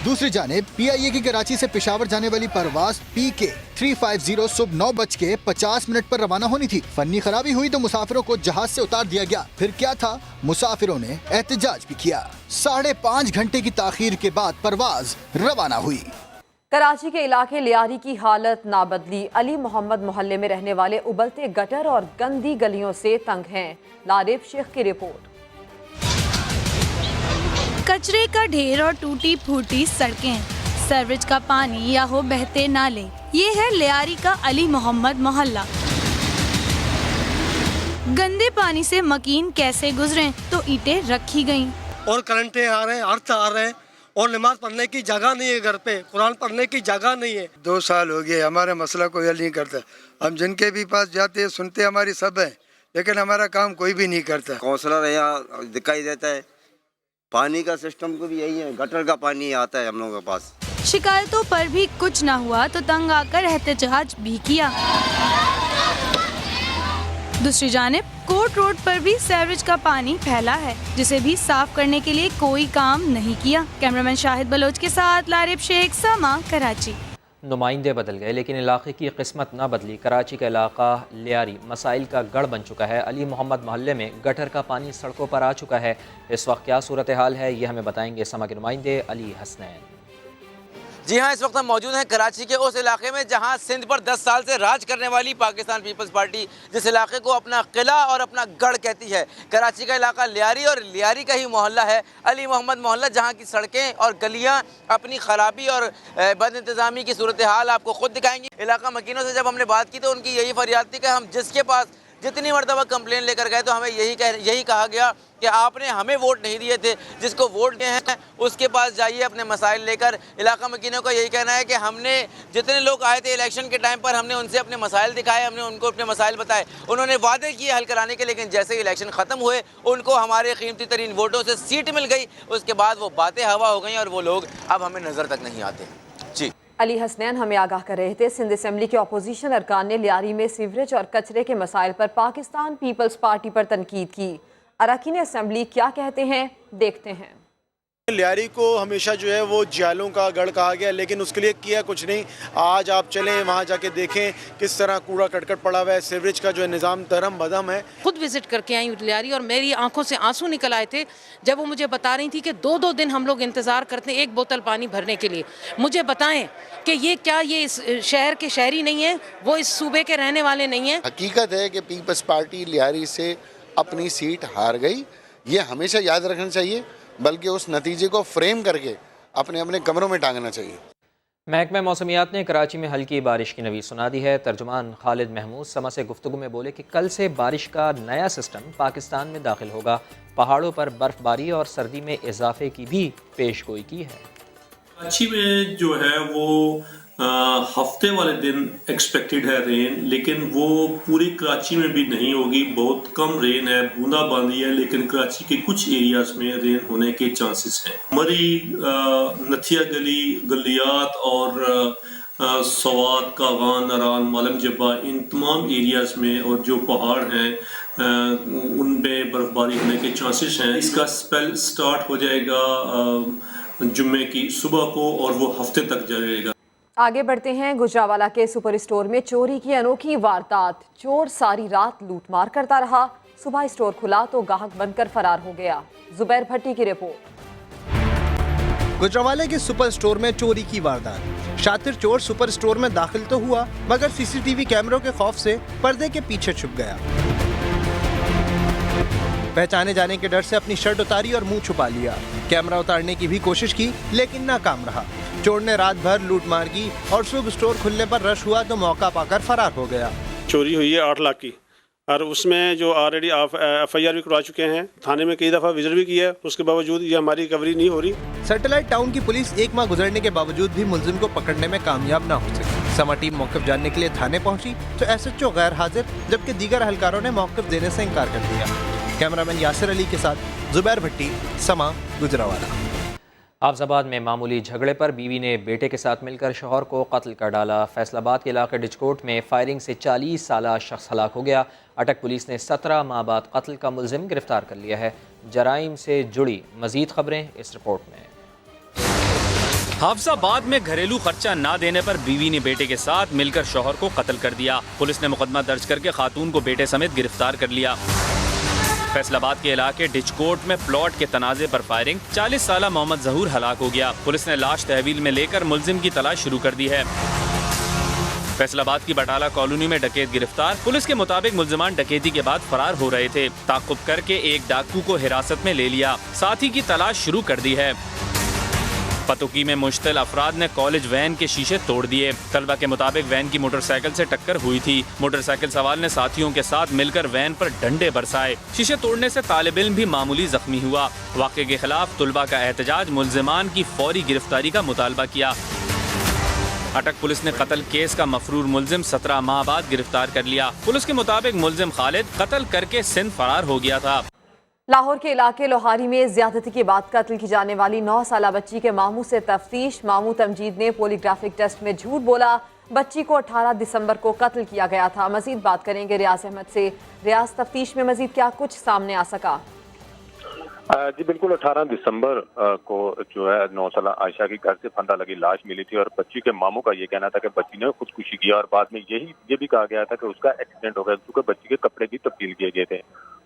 दूसरी जानिब PIA की कराची से पेशावर जाने वाली परवाज PK 350 सुबह 9:50 पर रवाना होनी थी। फनी खराबी हुई तो मुसाफिरों को जहाज से उतार दिया गया। फिर क्या था, मुसाफिरों ने एहतजाज भी किया। 5.5 घंटे की ताखीर के बाद परवाज रवाना हुई। कराची के इलाके लियारी की हालत ना बदली। अली मोहम्मद मोहल्ले में रहने वाले उबलते गटर और गंदी गलियों से तंग हैं। लारिफ शेख की रिपोर्ट। कचरे का ढेर और टूटी फूटी सड़कें, सर्विस का पानी या हो बहते नाले, ये है लियारी का अली मोहम्मद मोहल्ला। गंदे पानी से मकीन कैसे गुजरें तो ईंटें रखी गईं। और करंटे आ रहे हैं, अर्थ आ रहे हैं, और नमाज पढ़ने की जगह नहीं है, घर पे कुरान पढ़ने की जगह नहीं है। 2 साल हो गए, हमारा मसला कोई हल नहीं करता। हम जिनके भी पास जाते हैं, सुनते हमारी सब है, लेकिन हमारा काम कोई भी नहीं करता। काउंसलर यहाँ दिखाई देता है, पानी का सिस्टम को भी यही है, गटर का पानी आता है हम लोगों के पास। शिकायतों पर भी कुछ ना हुआ तो तंग आकर एहतजाज भी किया। दूसरी जानिब कोट रोड पर भी सीवरेज का पानी फैला है, जिसे भी साफ करने के लिए कोई काम नहीं किया। कैमरामैन शाहिद बलोच के साथ लारिब शेख, समा, कराची। नुमाइंदे बदल गए लेकिन इलाके की किस्मत न बदली। कराची का इलाका लियारी मसाइल का गढ़ बन चुका है। अली मोहम्मद मोहल्ले में गटर का पानी सड़कों पर आ चुका है। इस वक्त क्या सूरत हाल है, ये हमें बताएंगे समा के नुमाइंदे अली हसनैन। जी हाँ, इस वक्त हम मौजूद हैं कराची के उस इलाके में जहाँ सिंध पर 10 साल से राज करने वाली पाकिस्तान पीपल्स पार्टी जिस इलाके को अपना किला और अपना गढ़ कहती है। कराची का इलाका लियारी और लियारी का ही मोहल्ला है अली मोहम्मद मोहल्ला, जहाँ की सड़कें और गलियाँ अपनी खराबी और बद इंतज़ामी की सूरत हाल आपको खुद दिखाएंगी। इलाका मकीनों से जब हमने बात की तो उनकी यही फरियाद थी कि हम जिसके पास जितनी मरतबा कंप्लेन लेकर गए तो हमें यही कहा गया कि आपने हमें वोट नहीं दिए थे, जिसको वोट दिए हैं उसके पास जाइए अपने मसाइल लेकर। इलाका मकीनों का यही कहना है कि हमने जितने लोग आए थे इलेक्शन के टाइम पर हमने उनसे अपने मसाइल दिखाए, हमने उनको अपने मसाइल बताए, उन्होंने वादे किए हल कराने के, लेकिन जैसे ही इलेक्शन ख़त्म हुए उनको हमारे कीमती तरीन वोटों से सीट मिल गई। उसके बाद वो बातें हवा हो गई और वो लोग अब हमें नज़र तक नहीं आते। जी, अली हसनैन हमें आगाह कर रहे थे। सिंध असम्बली के अपोजिशन अरकान ने लियारी में सीवरेज और कचरे के मसाइल पर पाकिस्तान पीपल्स पार्टी पर तनकीद की। अरकान असम्बली क्या कहते हैं, देखते हैं। लियारी को हमेशा जो है वो जालों का गढ़ कहा गया, लेकिन उसके लिए किया कुछ नहीं। आज आप चलें वहाँ जाके देखें किस तरह कूड़ा कटकट पड़ा हुआ है, सीवरेज का जो है निज़ाम धर्म बदम है। खुद विजिट करके आई लियारी और मेरी आंखों से आंसू निकल आए थे जब वो मुझे बता रही थी कि 2-2 दिन हम लोग इंतज़ार करते हैं एक बोतल पानी भरने के लिए। मुझे बताएं कि ये क्या ये इस शहर के शहरी नहीं है, वो इस सूबे के रहने वाले नहीं हैं। हकीकत है कि पीपल्स पार्टी लियारी से अपनी सीट हार गई, ये हमेशा याद रखना चाहिए, बल्कि उस नतीजे को फ्रेम करके अपने अपने कमरों में टांगना चाहिए। महकमा मौसमियात ने कराची में हल्की बारिश की नवीस सुना दी है। तर्जुमान खालिद महमूद समा से गुफ्तगू में बोले कि कल से बारिश का नया सिस्टम पाकिस्तान में दाखिल होगा। पहाड़ों पर बर्फबारी और सर्दी में इजाफे की भी पेशगोई की है। कराची में जो है वो हफ्ते वाले दिन एक्सपेक्टेड है रेन, लेकिन वो पूरी कराची में भी नहीं होगी। बहुत कम रेन है, बूंदाबांदी है, लेकिन कराची के कुछ एरियाज में रेन होने के चांसेस हैं। मरी, नथिया गली, गलियात और सवात, कागान, नारान, मालम जब्बा, इन तमाम एरियाज में और जो पहाड़ हैं उनमें बर्फबारी होने के चांसेस हैं। इसका स्पेल स्टार्ट हो जाएगा जुम्मे की सुबह को और वो हफ्ते तक जाएगा। आगे बढ़ते हैं। गुजरावाला के सुपर स्टोर में चोरी की अनोखी वारदात। चोर सारी रात लूटमार करता रहा, सुबह स्टोर खुला तो गाहक बनकर फरार हो गया। जुबैर भट्टी की रिपोर्ट। गुजरावाला के सुपर स्टोर में चोरी की वारदात। शातिर चोर सुपर स्टोर में दाखिल तो हुआ, मगर सीसीटीवी कैमरों के खौफ से पर्दे के पीछे छुप गया। पहचाने जाने के डर से अपनी शर्ट उतारी और मुंह छुपा लिया। कैमरा उतारने की भी कोशिश की, लेकिन नाकाम रहा। चोर ने रात भर लूटमार की और सुबह स्टोर खुलने पर रश हुआ तो मौका पाकर फरार हो गया। चोरी हुई है 8 लाख की और उसमें जो ऑलरेडी FIR भी करवा चुके हैं, थाने में कई दफ़ा विजिट भी किया है, उसके बावजूद ये हमारी रिकवरी नहीं हो रही। सैटेलाइट टाउन की पुलिस 1 माह गुजरने के बावजूद भी मुलजिम को पकड़ने में कामयाब न हो सकी। समा टीम मौक़िफ़ जानने के लिए थाने पहुंची तो SHO गैर हाजिर, जबकि दीगर अहलकारों ने मौक़िफ़ देने से इनकार कर दिया। कैमरामैन यासिर अली के साथ जुबैर भट्टी, समा, गुजरावाला। हाफिजाबाद में मामूली झगड़े पर बीवी ने बेटे के साथ मिलकर शौहर को कत्ल कर डाला। फैसलाबाद के इलाके डिचकोट में फायरिंग से 40 साला शख्स हलाक हो गया। अटक पुलिस ने 17 माह बाद कत्ल का मुलजिम गिरफ्तार कर लिया है। जराइम से जुड़ी मजीद खबरें इस रिपोर्ट में। हाफिजाबाद में घरेलू खर्चा ना देने पर बीवी ने बेटे के साथ मिलकर शौहर को कत्ल कर दिया। पुलिस ने मुकदमा दर्ज करके खातून को बेटे समेत गिरफ्तार कर लिया। फैसलाबाद के इलाके डिचकोट में प्लॉट के तनाजे पर फायरिंग, 40 साला मोहम्मद जहूर हलाक हो गया। पुलिस ने लाश तहवील में लेकर मुलजिम की तलाश शुरू कर दी है। फैसलाबाद की बटाला कॉलोनी में डकैत गिरफ्तार। पुलिस के मुताबिक मुलजिमान डकैती के बाद फरार हो रहे थे। ताक़ुब करके एक डाकू को हिरासत में ले लिया, साथी की तलाश शुरू कर दी है। पतुकी में मुश्तिल अफराद ने कॉलेज वैन के शीशे तोड़ दिए। तलबा के मुताबिक वैन की मोटरसाइकिल से टक्कर हुई थी। मोटरसाइकिल सवार ने साथियों के साथ मिलकर वैन पर डंडे बरसाए। शीशे तोड़ने से तालिब इल्म भी मामूली जख्मी हुआ। वाक़े के खिलाफ तुलबा का एहतजाज, मुलजिमान की फौरी गिरफ्तारी का मुतालबा किया। अटक पुलिस ने कत्ल केस का मफरूर मुलजिम 17 माह बाद गिरफ्तार कर लिया। पुलिस के मुताबिक मुलजिम खालिद कत्ल करके सिंध फरार हो गया था। लाहौर के इलाके लोहारी में ज्यादती के बाद कत्ल की जाने वाली 9 साला बच्ची के मामू से तफ्तीश। मामू तमजीद ने पोलीग्राफिक टेस्ट में झूठ बोला। बच्ची को 18 दिसंबर को कत्ल किया गया था। मजीद बात करेंगे रियाज अहमद से। रियाज, तफ्तीश में मजीद क्या कुछ सामने आ सका? जी बिल्कुल, 18 दिसंबर को जो है 9 साल आयशा की घर से फंदा लगी लाश मिली थी और बच्ची के मामू का ये कहना था कि बच्ची ने खुदकुशी किया और बाद में ये भी कहा गया था कि उसका एक्सीडेंट हो गया क्योंकि बच्ची के कपड़े भी तब्दील किए गए थे।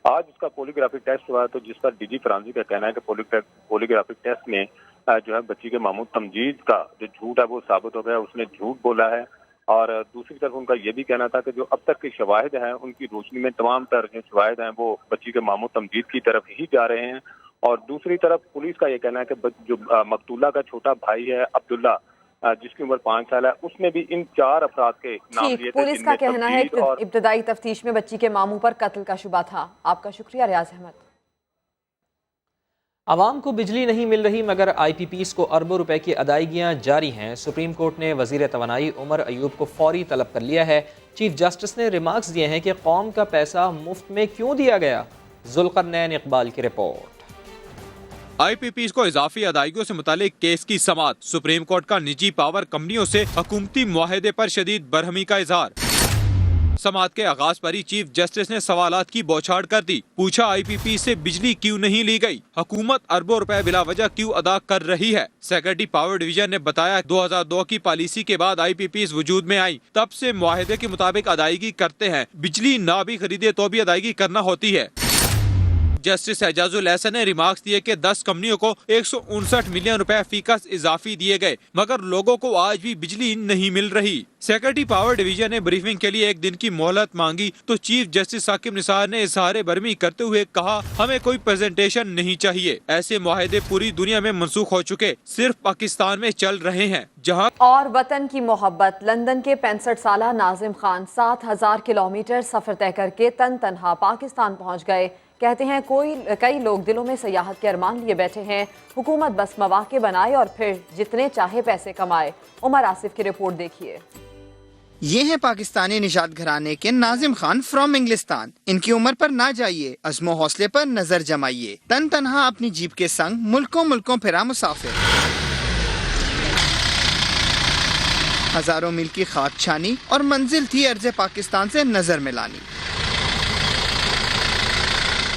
आज उसका पॉलीग्राफिक टेस्ट हुआ तो जिस पर डीजी फॉरेंसिक का कहना है कि पॉलीग्राफिक टेस्ट में जो है बच्ची के मामू तमजीद का जो झूठ है वो साबित हो गया, उसने झूठ बोला है। और दूसरी तरफ उनका ये भी कहना था कि जो अब तक के शवाहिद हैं उनकी रोशनी में तमाम तर जो शवाहिद हैं वो बच्ची के मामू तमजीद की तरफ ही जा रहे हैं। और दूसरी तरफ पुलिस का ये कहना है कि जो मकतूला का छोटा भाई है अब्दुल्ला, जिसकी उम्र 5 साल है, उसने भी इन 4 अफराद के नाम लिए थे। पुलिस का कहना है कि इब्तदाई तफ्तीश में बच्ची के मामू पर कत्ल का शुबा था। आपका शुक्रिया रियाज अहमद। आवाम को बिजली नहीं मिल रही मगर IPPs को अरबों रुपए की अदायगियां जारी हैं। सुप्रीम कोर्ट ने वजीर तवानाई उमर अयूब को फौरी तलब कर लिया है। चीफ जस्टिस ने रिमार्क्स दिए हैं कि कौम का पैसा मुफ्त में क्यों दिया गया। जुल्करनैन इकबाल की रिपोर्ट। IPPs को इजाफी अदायगियों से मुतालिक केस की समाअत। सुप्रीम कोर्ट का निजी पावर कंपनियों से हुकूमती मुआहदे पर शदीद बरहमी का इजहार। समाअत के आगाज पर ही चीफ जस्टिस ने सवालात की बौछार कर दी। पूछा IPP से बिजली क्यों नहीं ली गई, हुकूमत अरबों रुपए बिला वजह क्यों अदा कर रही है। सेक्रेटरी पावर डिवीजन ने बताया 2002 की पॉलिसी के बाद IPPs वजूद में आई, तब से मुआहदे के मुताबिक अदायगी करते हैं। बिजली ना भी खरीदे तो भी अदायगी करना होती है। जस्टिस एजाजुल एहसन ने रिमार्क्स दिए कि 10 कंपनियों को 159 मिलियन रुपए फीकस इजाफी दिए गए मगर लोगों को आज भी बिजली नहीं मिल रही। सेक्रेटरी पावर डिवीजन ने ब्रीफिंग के लिए 1 दिन की मोहलत मांगी तो चीफ जस्टिस साकिब निसार ने इजहार बरहमी करते हुए कहा, हमें कोई प्रेजेंटेशन नहीं चाहिए। ऐसे मुआहदे पूरी दुनिया में मनसूख हो चुके, सिर्फ पाकिस्तान में चल रहे हैं जहाँ। और वतन की मोहब्बत। लंदन के 65 साला नाजिम खान 7000 किलोमीटर सफर तय करके तन तनहा पाकिस्तान पहुँच गए। कहते हैं कई लोग दिलों में सयाहत के अरमान लिए बैठे हैं। हुकूमत बस मौके बनाए और फिर जितने चाहे पैसे कमाए। उमर आसिफ की रिपोर्ट देखिए। ये हैं पाकिस्तानी निशाद घराने के नाजिम खान फ्रॉम इंग्लिस्तान। इनकी उम्र पर ना जाइए, अज़्मो हौसले पर नजर जमाइए। तन तनहा अपनी जीप के संग मुल्कों मुल्कों फिरा मुसाफिर। हजारों मील की खाक छानी और मंजिल थी अर्ज़े पाकिस्तान से नजर मिलानी।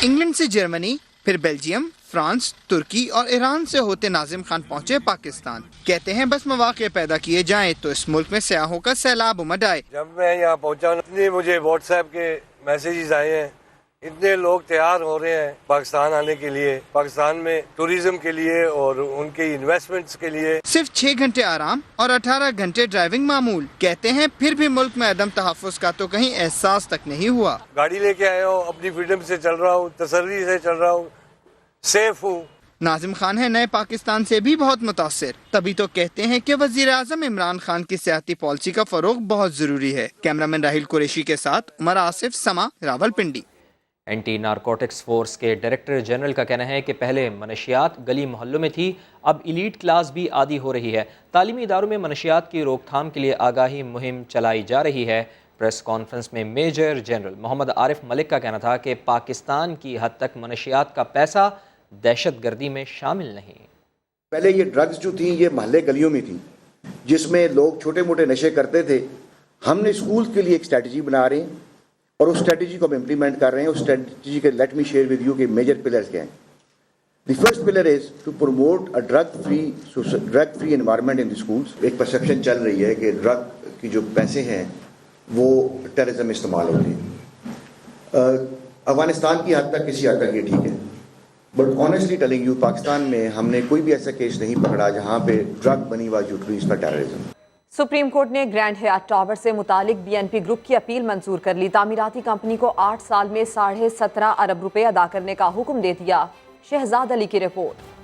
इंग्लैंड से जर्मनी, फिर बेल्जियम, फ्रांस, तुर्की और ईरान से होते नाजिम खान पहुंचे पाकिस्तान। कहते हैं बस मौके पैदा किए जाएं तो इस मुल्क में सयाहों का सैलाब उमड़ आए। जब मैं यहाँ पहुँचा इतने मुझे व्हाट्सएप के मैसेजेस आए हैं, इतने लोग तैयार हो रहे हैं पाकिस्तान आने के लिए, पाकिस्तान में टूरिज्म के लिए और उनके इन्वेस्टमेंट्स के लिए। सिर्फ 6 घंटे आराम और 18 घंटे ड्राइविंग मामूल। कहते हैं फिर भी मुल्क में अदम तहफ़्फ़ुज़ का तो कहीं एहसास तक नहीं हुआ। गाड़ी लेके आया हूँ, अपनी फ्रीडम से चल रहा हूँ, तसल्ली से चल रहा हूँ, सेफ हूँ। नाजिम खान है नए पाकिस्तान से भी बहुत मुतासिर, तभी तो कहते हैं कि वजीर आज़म इमरान खान की सियासी पॉलिसी का फरोग बहुत जरूरी है। कैमरामैन राहिल कुरैशी के साथ उमर आसिफ, समा, रावलपिंडी। एंटी नारकोटिक्स फोर्स के डायरेक्टर जनरल का कहना है कि पहले मनशियात गली मोहल्लों में थी, अब इलीट क्लास भी आदी हो रही है। तालीमी इदारों में मनशियात की रोकथाम के लिए आगाही मुहिम चलाई जा रही है। प्रेस कॉन्फ्रेंस में मेजर जनरल मोहम्मद आरिफ मलिक का कहना था कि पाकिस्तान की हद तक मनशियात का पैसा दहशत गर्दी में शामिल नहीं। पहले ये ड्रग्स जो थी ये मोहल्ले गलियों में थी, जिसमें लोग छोटे मोटे नशे करते थे। हमने स्कूल के लिए एक स्ट्रेटजी बना रहे हैं और उस स्ट्रेटजी को हम इम्प्लीमेंट कर रहे हैं। उस स्ट्रेटजी के let me share with you के मेजर पिलर्स क्या हैं। The first pillar is to promote a drug free environment in the schools. एक परसेप्शन चल रही है कि ड्रग की जो पैसे हैं वो टेररिज्म इस्तेमाल होते हैं। अफगानिस्तान की हद तक किसी हद तक ये ठीक है, but honestly telling you Pakistan में हमने कोई भी ऐसा केस नहीं पकड़ा जहाँ पे ड्रग बनी हुआ utilise for terrorism. Supreme court ने ग्रैंड हयात टावर से मुतालिक BNP ग्रुप की अपील मंजूर कर ली। तामीराती कंपनी को 8 साल में 17.5 अरब रुपए अदा करने का हुक्म दे दिया। शहजाद अली की रिपोर्ट।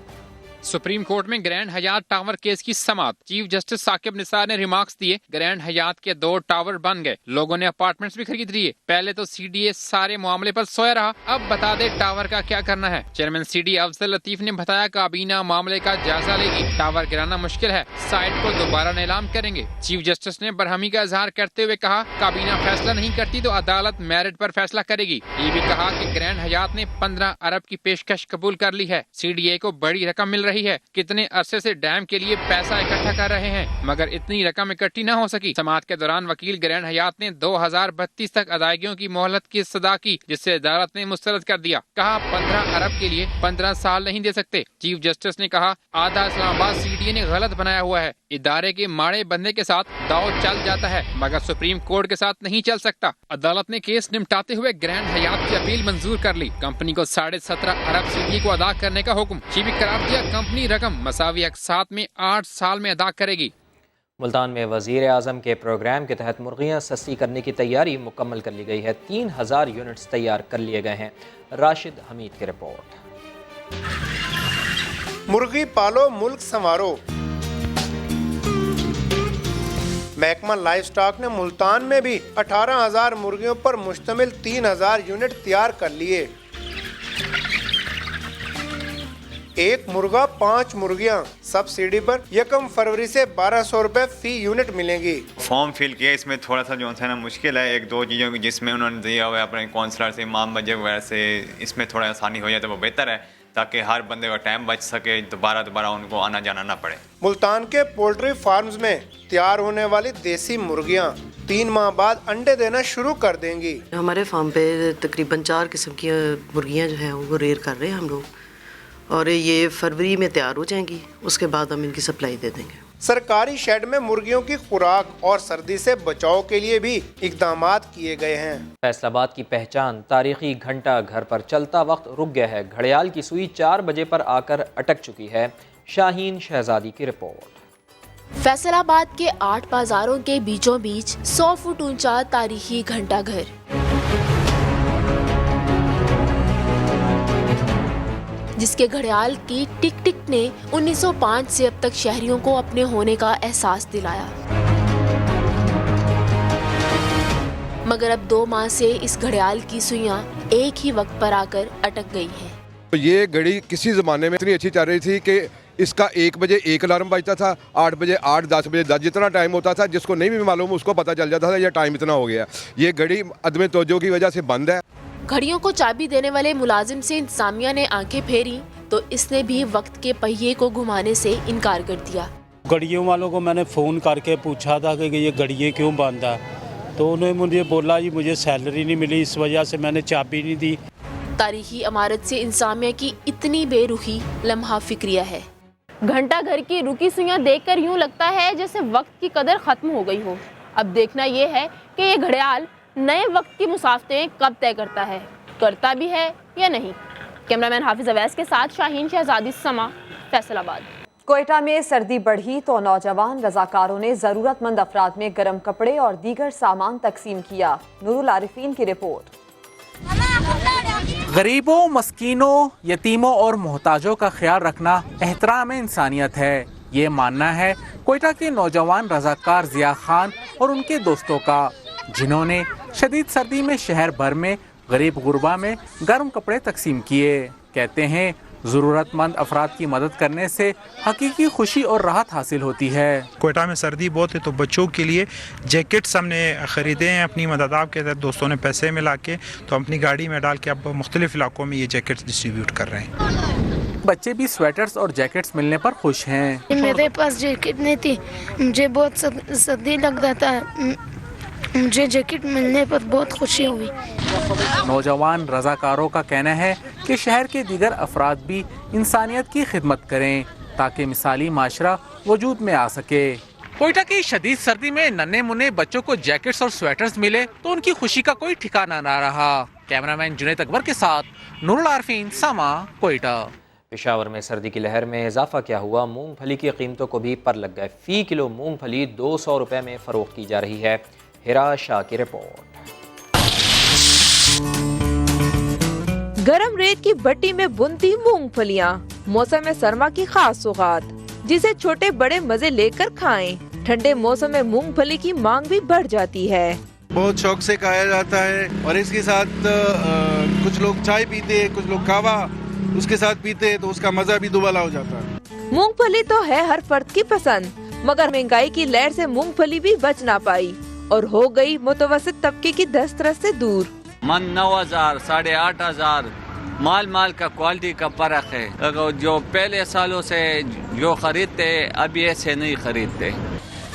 सुप्रीम कोर्ट में ग्रैंड हयात टावर केस की समाअत। चीफ जस्टिस साकिब निसार ने रिमार्क्स दिए, ग्रैंड हयात के 2 टावर बन गए, लोगों ने अपार्टमेंट्स भी खरीद लिए। पहले तो CDA सारे मामले पर सोया रहा, अब बता दे टावर का क्या करना है। चेयरमैन CD अफजल लतीफ ने बताया काबीना मामले का जायजा लेगी, टावर गिराना मुश्किल है, साइट को दोबारा नीलाम करेंगे। चीफ जस्टिस ने बरहमी का इजहार करते हुए कहा, काबीना फैसला नहीं करती तो अदालत मेरिट पर फैसला करेगी। ये भी कहा कि ग्रैंड हयात ने 15 अरब की पेशकश कबूल कर ली है, CDA को बड़ी रकम मिल रही रही है कितने अरसे से डैम के लिए पैसा इकट्ठा कर रहे हैं, मगर इतनी रकम इकट्ठी न हो सकी। समाअत के दौरान वकील ग्रैंड हयात ने 2032 तक अदायगियों की मोहलत की सदा की, जिससे अदालत ने मुस्तरद कर दिया। कहा 15 अरब के लिए 15 साल नहीं दे सकते। चीफ जस्टिस ने कहा आधा इस्लामाबाद CDA ने गलत बनाया हुआ है। इदारे के माड़े बंदे के साथ दाव चल जाता है, मगर सुप्रीम कोर्ट के साथ नहीं चल सकता। अदालत ने केस निपटाते हुए ग्रैंड हयात की अपील मंजूर कर ली। कंपनी को 17.5 अरब CDA को अदा करने का हुक्म। चीफ करार दिया कंपनी रकम मसावी अकसात में 8 साल में अदा करेगी। मुल्तान में वज़ीर आज़म के प्रोग्राम के तहत मुर्गियाँ सस्ती करने की तैयारी मुकम्मल कर ली गई है। 3000 यूनिट्स तैयार कर लिए गए हैं। राशिद हमीद की रिपोर्ट। मुर्गी पालो मुल्क संवारो। महकमा लाइव स्टॉक ने मुल्तान में भी 18,000 मुर्गियों पर मुश्तमिल 3000 यूनिट तैयार कर लिए। एक मुर्गा 5 मुर्गियां सब्सिडी पर 1 फरवरी से 1200 रुपए फी यूनिट मिलेंगी। फॉर्म फिल किया, इसमें थोड़ा सा जो है ना मुश्किल है, 1-2 चीज़ों की जिसमें उन्होंने दिया हुआ है अपने काउंसलर से, इमाम बजे वगैरह से, इसमें थोड़ा आसानी हो जाए तो वो बेहतर है, ताकि हर बंदे का टाइम बच सके, दोबारा उनको आना जाना ना पड़े। मुल्तान के पोल्ट्री फार्म्स में तैयार होने वाली देसी मुर्गियां 3 माह बाद अंडे देना शुरू कर देंगी। हमारे फार्म पे तकरीबन 4 किस्म की मुर्गियां जो हैं वो रेयर कर रहे हैं हम लोग, और ये फरवरी में तैयार हो जाएंगी, उसके बाद हम इनकी सप्लाई दे देंगे। सरकारी शेड में मुर्गियों की खुराक और सर्दी से बचाव के लिए भी इक़दामात किए गए हैं। फैसलाबाद की पहचान तारीखी घंटा घर पर चलता वक्त रुक गया है। घड़ियाल की सुई 4 बजे पर आकर अटक चुकी है। शाहीन शहजादी की रिपोर्ट। फैसलाबाद के 8 बाजारों के बीचों बीच 100 फुट ऊंचा तारीखी घंटा घर, जिसके घड़ियाल की टिक टिक ने 1905 से अब तक शहरियों को अपने होने का एहसास दिलाया, मगर अब 2 माह से इस घड़ियाल की सुइयां एक ही वक्त पर आकर अटक गई हैं। ये घड़ी किसी ज़माने में इतनी अच्छी चल रही थी कि इसका 1 बजे 1 अलार्म बजता था, 8 बजे 8, 10 बजे 10, जितना टाइम होता था जिसको नहीं भी मालूम उसको पता चल जाता था ये टाइम इतना हो गया। ये घड़ी अदम तवज्जो की वजह से बंद है। घड़ियों को चाबी देने वाले मुलाजिम से इंतजामिया ने आंखें फेरी तो इसने भी वक्त के पहिए को घुमाने से इनकार कर दिया। घड़ियों वालों को मैंने फ़ोन करके पूछा था कि ये घड़ियाँ क्यों बंद है, तो उन्होंने मुझे बोला जी मुझे सैलरी नहीं मिली, इस वजह से मैंने चाबी नहीं दी। तारीखी इमारत से इंतजामिया की इतनी बेरुखी लम्हा फिक्रिया है। घंटा घर की रुकी सुइयां देखकर यूं लगता है जैसे वक्त की कदर खत्म हो गई हो। अब देखना ये है कि ये घड़ियाल नए वक्त की मुसाफतें कब तय करता है, करता भी है या नहीं। कैमरामैन हाफिज अवैस के साथ शाहीन शहजादी, समा, फैसलाबाद। कोयटा में सर्दी बढ़ी तो नौजवान रजाकारों ने ज़रूरतमंद अफराद में गर्म कपड़े और दीगर सामान तकसीम किया। नूरुल आरिफीन की रिपोर्ट। गरीबों, मस्कीनों, यतीमों और मोहताजों का ख्याल रखना एहतराम इंसानियत है, ये मानना है कोयटा के नौजवान रजाकार जिया खान और उनके दोस्तों का, जिन्होंने शदीद सर्दी में शहर भर में गरीब गुरबा में गर्म कपड़े तकसीम किए। कहते हैं ज़रूरतमंद अफराद की मदद करने से हकीकी खुशी और राहत हासिल होती है। कोयटा में सर्दी बहुत है तो बच्चों के लिए जैकेट्स हमने ख़रीदे हैं अपनी मदद के तहत, दोस्तों ने पैसे मिला के तो अपनी गाड़ी में डाल के अब मुख्तलिफ इलाकों में ये जैकेट्स डिस्ट्रीब्यूट कर रहे हैं। बच्चे भी स्वेटर्स और जैकेट्स मिलने पर खुश हैं। मेरे पास जैकेट नहीं थी, मुझे बहुत सर्दी लग रहा था, मुझे जैकेट मिलने पर बहुत खुशी हुई। नौजवान रजाकारों का कहना है कि शहर के दीगर अफराद भी इंसानियत की खिदमत करें ताकि मिसाली माशरा वजूद में आ सके। कोयटा की शदीद सर्दी में नन्हे मुन्ने बच्चों को जैकेट्स और स्वेटर्स मिले तो उनकी खुशी का कोई ठिकाना ना रहा। कैमरामैन जुनैद अकबर के साथ नूरुल आरफीन, समा, कोयटा। पेशावर में सर्दी की लहर में इजाफा क्या हुआ, मूंगफली की कीमतों को भी पर लग गए। फी किलो मूंगफली 200 रुपए में फरोख्त की जा रही है। हिरा शाह की रिपोर्ट। गरम रेत की भट्टी में बुनती मूंगफलियाँ, मौसम सरमा की खास सौगात, जिसे छोटे बड़े मजे लेकर खाएं। ठंडे मौसम में मूंगफली की मांग भी बढ़ जाती है। बहुत शौक से खाया जाता है और इसके साथ कुछ लोग चाय पीते हैं, कुछ लोग कावा उसके साथ पीते हैं, तो उसका मजा भी दुबाला हो जाता है। मूंगफली तो है हर फर्द की पसंद, मगर महंगाई की लहर से मूंगफली भी बच ना पाई और हो गई मुतवसत तबके की दस्तरस से दूर। मन 9,000, 8,500, माल का क्वालिटी का फर्क है। जो पहले सालों से जो खरीदते अब ये से नहीं खरीदते।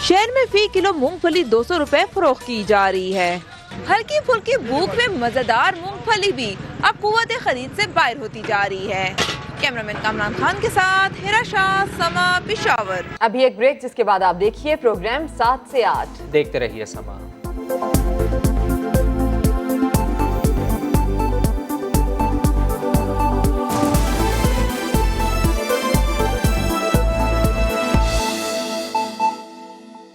शहर में फी किलो मूंगफली 200 रुपए फरोख्त की जा रही है। हल्की फुल्की भूख में मजेदार मूंगफली भी अब कुव्वत खरीद से बाहर होती जा रही है। कैमरामैन कामरान खान के साथ हिरा शाह, समा, पेशावर। अभी एक ब्रेक, जिसके बाद आप देखिए प्रोग्राम 7 से 8। देखते रहिए समा।